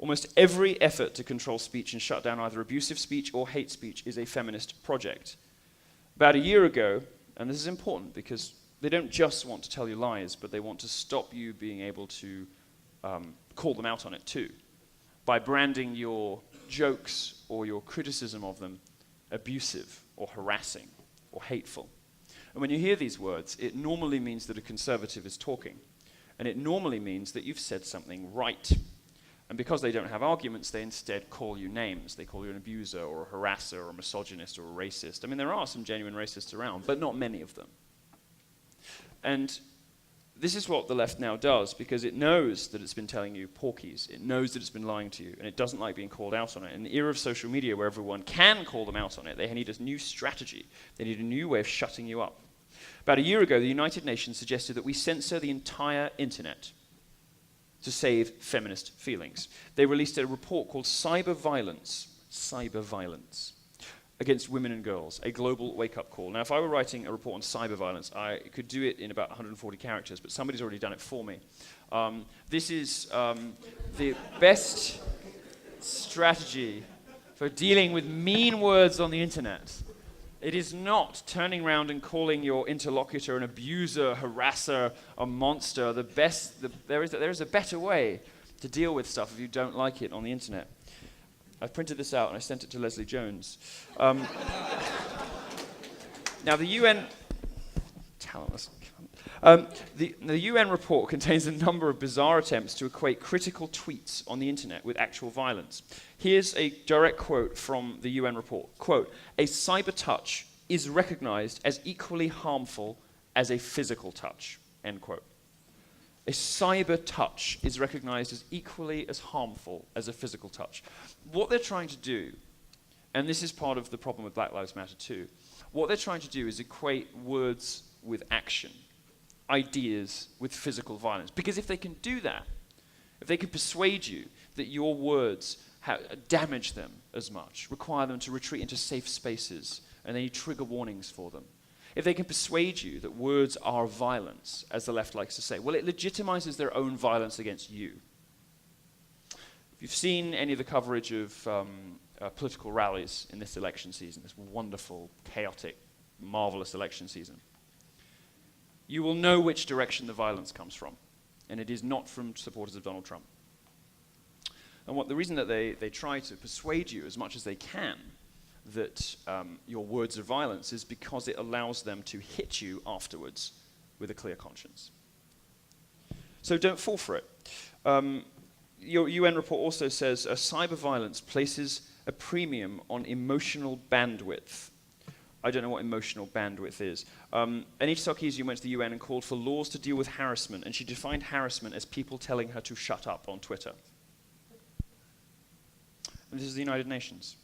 Almost every effort to control speech and shut down either abusive speech or hate speech is a feminist project. About a year ago, and this is important because they don't just want to tell you lies, but they want to stop you being able to call them out on it too, by branding your jokes or your criticism of them abusive or harassing or hateful. And when you hear these words, it normally means that a conservative is talking, and it normally means that you've said something right. And because they don't have arguments, they instead call you names. They call you an abuser or a harasser or a misogynist or a racist. I mean, there are some genuine racists around, but not many of them. And this is what the left now does, because it knows that it's been telling you porkies. It knows that it's been lying to you, and it doesn't like being called out on it. In the era of social media where everyone can call them out on it, they need a new strategy. They need a new way of shutting you up. About a year ago, the United Nations suggested that we censor the entire internet to save feminist feelings. They released a report called Cyber Violence Against Women and Girls, a global wake-up call. Now, if I were writing a report on cyber violence, I could do it in about 140 characters, but somebody's already done it for me. This is the best strategy for dealing with mean words on the internet. It is not turning around and calling your interlocutor an abuser, harasser, a monster. There is a better way to deal with stuff if you don't like it on the internet. I printed this out and I sent it to Leslie Jones. Now the UN, talentless. The UN report contains a number of bizarre attempts to equate critical tweets on the internet with actual violence. Here's a direct quote from the UN report. Quote, "A cyber touch is recognized as equally harmful as a physical touch." End quote. A cyber touch is recognized as equally as harmful as a physical touch. What they're trying to do, and this is part of the problem with Black Lives Matter too, what they're trying to do is equate words with action, ideas with physical violence. Because if they can do that, if they can persuade you that your words damage them as much, require them to retreat into safe spaces, and then you trigger warnings for them, if they can persuade you that words are violence, as the left likes to say, well, it legitimizes their own violence against you. If you've seen any of the coverage of political rallies in this election season, this wonderful, chaotic, marvelous election season, you will know which direction the violence comes from, and it is not from supporters of Donald Trump. And the reason that they try to persuade you as much as they can that your words are violence is because it allows them to hit you afterwards with a clear conscience. So don't fall for it. Your UN report also says cyber violence places a premium on emotional bandwidth. I don't know what emotional bandwidth is. Anita Sarkeesian went to the UN and called for laws to deal with harassment, and she defined harassment as people telling her to shut up on Twitter. And this is the United Nations,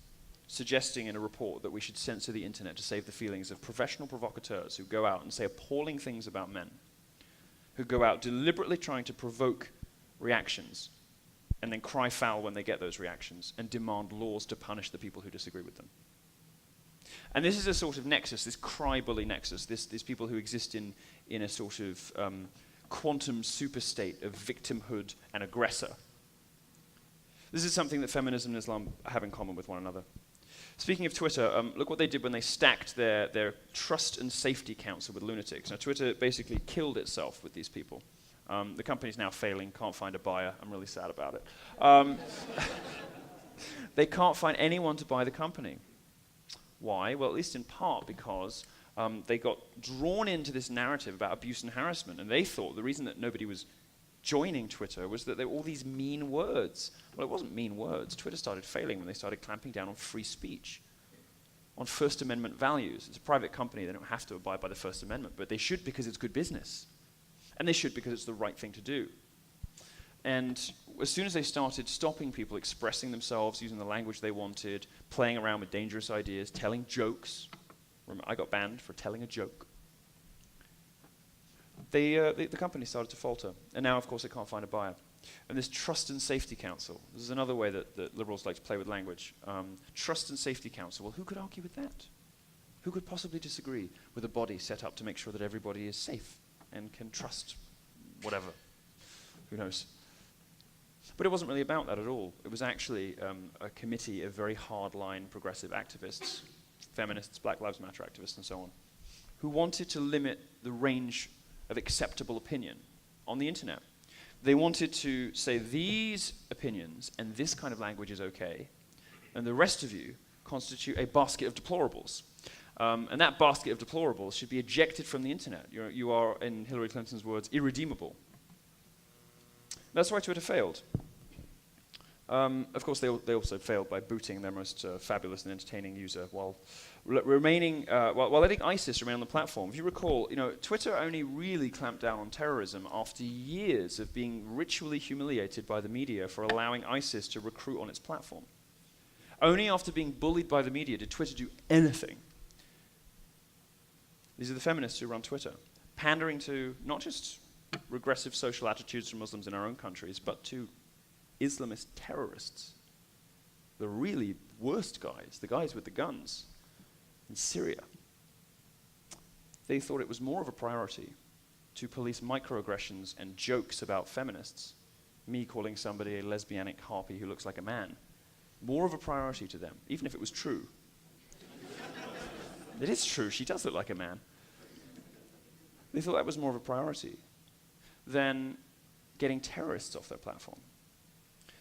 suggesting in a report that we should censor the internet to save the feelings of professional provocateurs who go out and say appalling things about men, who go out deliberately trying to provoke reactions and then cry foul when they get those reactions and demand laws to punish the people who disagree with them. And this is a sort of nexus, this cry-bully nexus, these people who exist in a sort of quantum superstate of victimhood and aggressor. This is something that feminism and Islam have in common with one another. Speaking of Twitter, look what they did when they stacked their Trust and Safety Council with lunatics. Now, Twitter basically killed itself with these people. The company's now failing, can't find a buyer. I'm really sad about it. They can't find anyone to buy the company. Why? Well, at least in part because they got drawn into this narrative about abuse and harassment, and they thought the reason that nobody was joining Twitter was that there were all these mean words. Well, it wasn't mean words. Twitter started failing when they started clamping down on free speech, on First Amendment values. It's a private company. They don't have to abide by the First Amendment, but they should because it's good business. And they should because it's the right thing to do. And as soon as they started stopping people expressing themselves, using the language they wanted, playing around with dangerous ideas, telling jokes. Remember, I got banned for telling a joke. The company started to falter. And now, of course, they can't find a buyer. And this Trust and Safety Council, this is another way that liberals like to play with language. Trust and Safety Council, well, who could argue with that? Who could possibly disagree with a body set up to make sure that everybody is safe and can trust whatever? Who knows? But it wasn't really about that at all. It was actually a committee of very hard-line progressive activists, feminists, Black Lives Matter activists, and so on, who wanted to limit the range of acceptable opinion on the internet. They wanted to say these opinions and this kind of language is okay, and the rest of you constitute a basket of deplorables. And that basket of deplorables should be ejected from the internet. You are, in Hillary Clinton's words, irredeemable. That's why Twitter failed. Of course, they also failed by booting their most fabulous and entertaining user while letting ISIS remain on the platform. If you recall, Twitter only really clamped down on terrorism after years of being ritually humiliated by the media for allowing ISIS to recruit on its platform. Only after being bullied by the media did Twitter do anything. These are the feminists who run Twitter, pandering to not just regressive social attitudes from Muslims in our own countries, but to Islamist terrorists, the really worst guys, the guys with the guns in Syria. They thought it was more of a priority to police microaggressions and jokes about feminists, me calling somebody a lesbianic harpy who looks like a man, more of a priority to them, even if it was true. It is true, she does look like a man. They thought that was more of a priority than getting terrorists off their platform.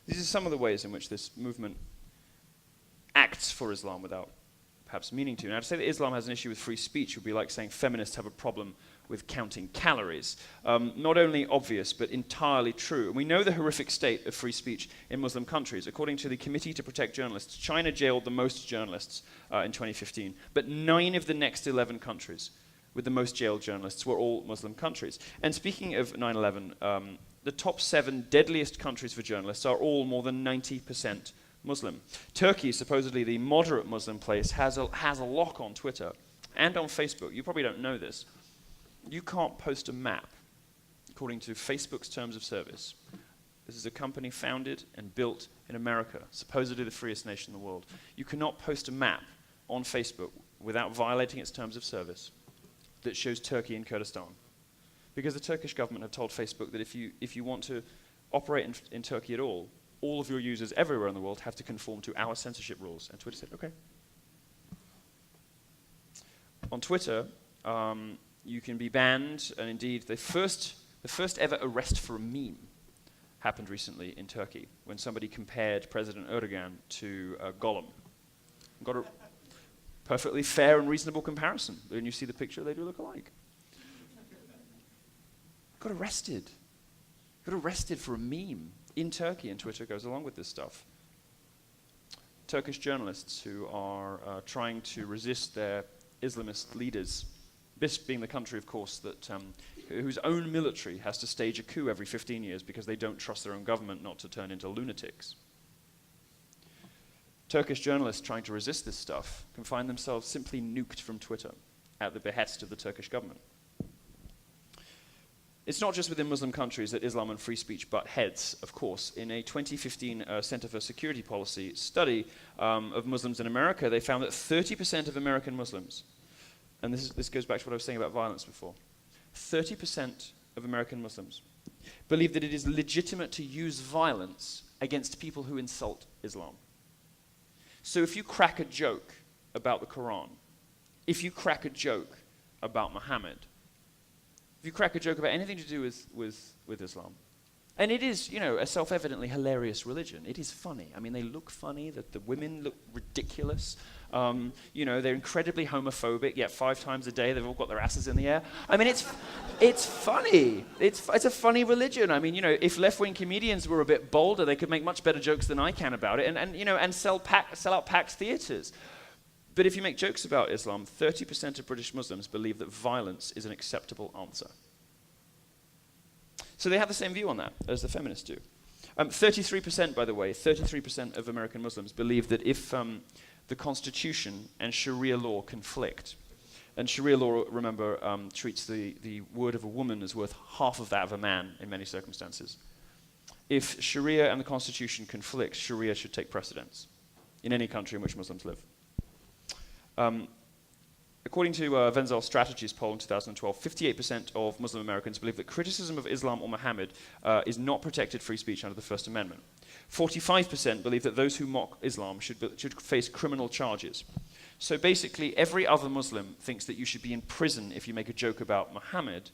These are some of the ways in which this movement acts for Islam without perhaps meaning to. Now, to say that Islam has an issue with free speech would be like saying feminists have a problem with counting calories. Not only obvious, but entirely true. And we know the horrific state of free speech in Muslim countries. According to the Committee to Protect Journalists, China jailed the most journalists in 2015, but 9 of the next 11 countries with the most jailed journalists were all Muslim countries. And speaking of 9/11, the top 7 deadliest countries for journalists are all more than 90% Muslim. Turkey, supposedly the moderate Muslim place, has a lock on Twitter and on Facebook. You probably don't know this. You can't post a map according to Facebook's terms of service. This is a company founded and built in America, supposedly the freest nation in the world. You cannot post a map on Facebook without violating its terms of service that shows Turkey and Kurdistan. Because the Turkish government have told Facebook that if you want to operate in Turkey at all of your users everywhere in the world have to conform to our censorship rules. And Twitter said, okay. On Twitter, you can be banned, and indeed the first ever arrest for a meme happened recently in Turkey when somebody compared President Erdogan to Gollum. Got a perfectly fair and reasonable comparison. When you see the picture, they do look alike. Got arrested. Got arrested for a meme in Turkey, and Twitter goes along with this stuff. Turkish journalists who are trying to resist their Islamist leaders, this being the country, of course, that whose own military has to stage a coup every 15 years because they don't trust their own government not to turn into lunatics. Turkish journalists trying to resist this stuff can find themselves simply nuked from Twitter at the behest of the Turkish government. It's not just within Muslim countries that Islam and free speech butt heads, of course. In a 2015 Center for Security Policy study of Muslims in America, they found that 30% of American Muslims, and this goes back to what I was saying about violence before, 30% of American Muslims believe that it is legitimate to use violence against people who insult Islam. So if you crack a joke about the Quran, if you crack a joke about Muhammad, if you crack a joke about anything to do with Islam, and it is, a self-evidently hilarious religion. It is funny. I mean, they look funny, that the women look ridiculous. They're incredibly homophobic, yet 5 times a day they've all got their asses in the air. I mean, it's funny. It's a funny religion. I mean, if left-wing comedians were a bit bolder, they could make much better jokes than I can about it, and sell out packed theaters. But if you make jokes about Islam, 30% of British Muslims believe that violence is an acceptable answer. So they have the same view on that as the feminists do. 33%, by the way, 33% of American Muslims believe that if the Constitution and Sharia law conflict, and Sharia law, remember, treats the word of a woman as worth half of that of a man in many circumstances. If Sharia and the Constitution conflict, Sharia should take precedence in any country in which Muslims live. According to Wenzel Strategies poll in 2012, 58% of Muslim Americans believe that criticism of Islam or Muhammad is not protected free speech under the First Amendment. 45% believe that those who mock Islam should face criminal charges. So basically, every other Muslim thinks that you should be in prison if you make a joke about Muhammad,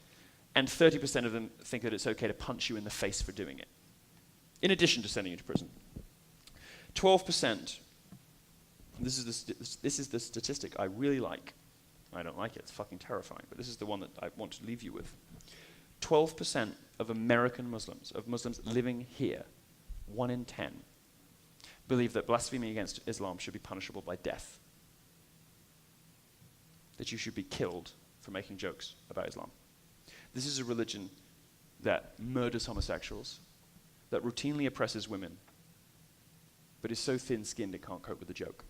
and 30% of them think that it's okay to punch you in the face for doing it, in addition to sending you to prison. 12%, this is the statistic I really like. I don't like it, it's fucking terrifying, but this is the one that I want to leave you with. 12% of American Muslims, of Muslims living here, 1 in 10, believe that blasphemy against Islam should be punishable by death. That you should be killed for making jokes about Islam. This is a religion that murders homosexuals, that routinely oppresses women, but is so thin-skinned it can't cope with the joke.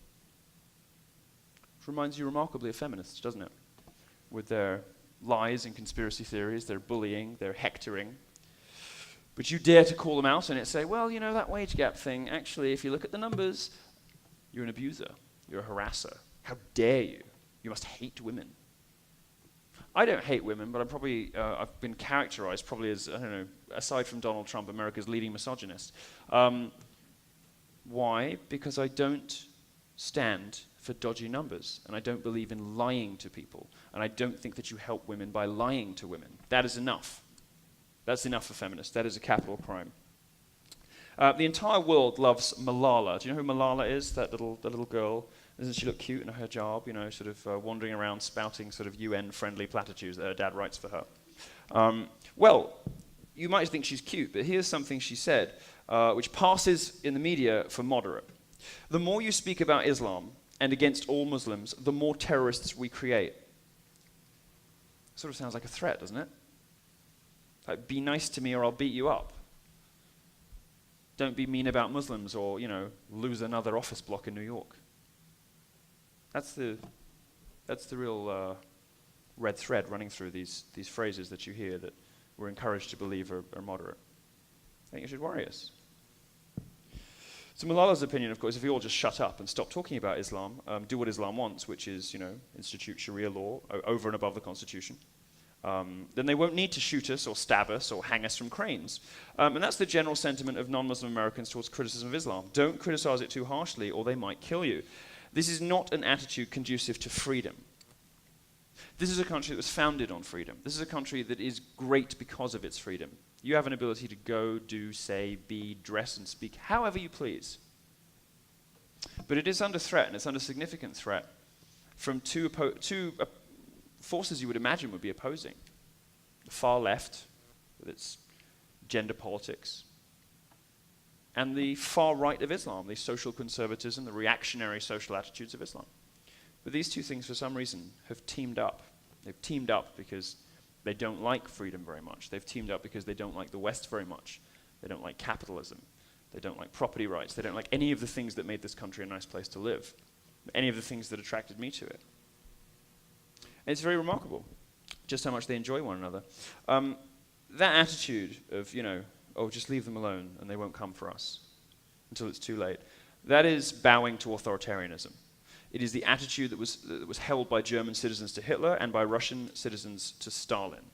Which reminds you remarkably of feminists, doesn't it? With their lies and conspiracy theories, their bullying, their hectoring. But you dare to call them out and it say, well, you know, that wage gap thing, actually, if you look at the numbers, you're an abuser, you're a harasser. How dare you? You must hate women. I don't hate women, but I've been characterized probably as, I don't know, aside from Donald Trump, America's leading misogynist. Why? Because I don't stand for dodgy numbers, and I don't believe in lying to people, and I don't think that you help women by lying to women. That is enough. That's enough for feminists. That is a capital crime. The entire world loves Malala. Do you know who Malala is? That little girl. Doesn't she look cute in her hijab? You know, sort of wandering around spouting sort of UN-friendly platitudes that her dad writes for her. Well, you might think she's cute, but here's something she said, which passes in the media for moderate. The more you speak about Islam and against all Muslims, the more terrorists we create. Sort of sounds like a threat, doesn't it? Like, be nice to me or I'll beat you up. Don't be mean about Muslims or, you know, lose another office block in New York. That's the real red thread running through these phrases that you hear that we're encouraged to believe are moderate. I think it should worry us. So Malala's opinion, of course, if we all just shut up and stop talking about Islam, do what Islam wants, which is, you know, institute Sharia law over and above the Constitution, then they won't need to shoot us or stab us or hang us from cranes. And that's the general sentiment of non-Muslim Americans towards criticism of Islam. Don't criticize it too harshly or they might kill you. This is not an attitude conducive to freedom. This is a country that was founded on freedom. This is a country that is great because of its freedom. You have an ability to go, do, say, be, dress, and speak however you please. But it is under threat, and it's under significant threat from two forces you would imagine would be opposing. The far left, with its gender politics, and the far right of Islam, the social conservatism, the reactionary social attitudes of Islam. But these two things, for some reason, have teamed up. They've teamed up because they don't like freedom very much. They've teamed up because they don't like the West very much. They don't like capitalism. They don't like property rights. They don't like any of the things that made this country a nice place to live, any of the things that attracted me to it. And it's very remarkable just how much they enjoy one another. That attitude of, you know, oh, just leave them alone and they won't come for us until it's too late, that is bowing to authoritarianism. It is the attitude that was held by German citizens to Hitler and by Russian citizens to Stalin.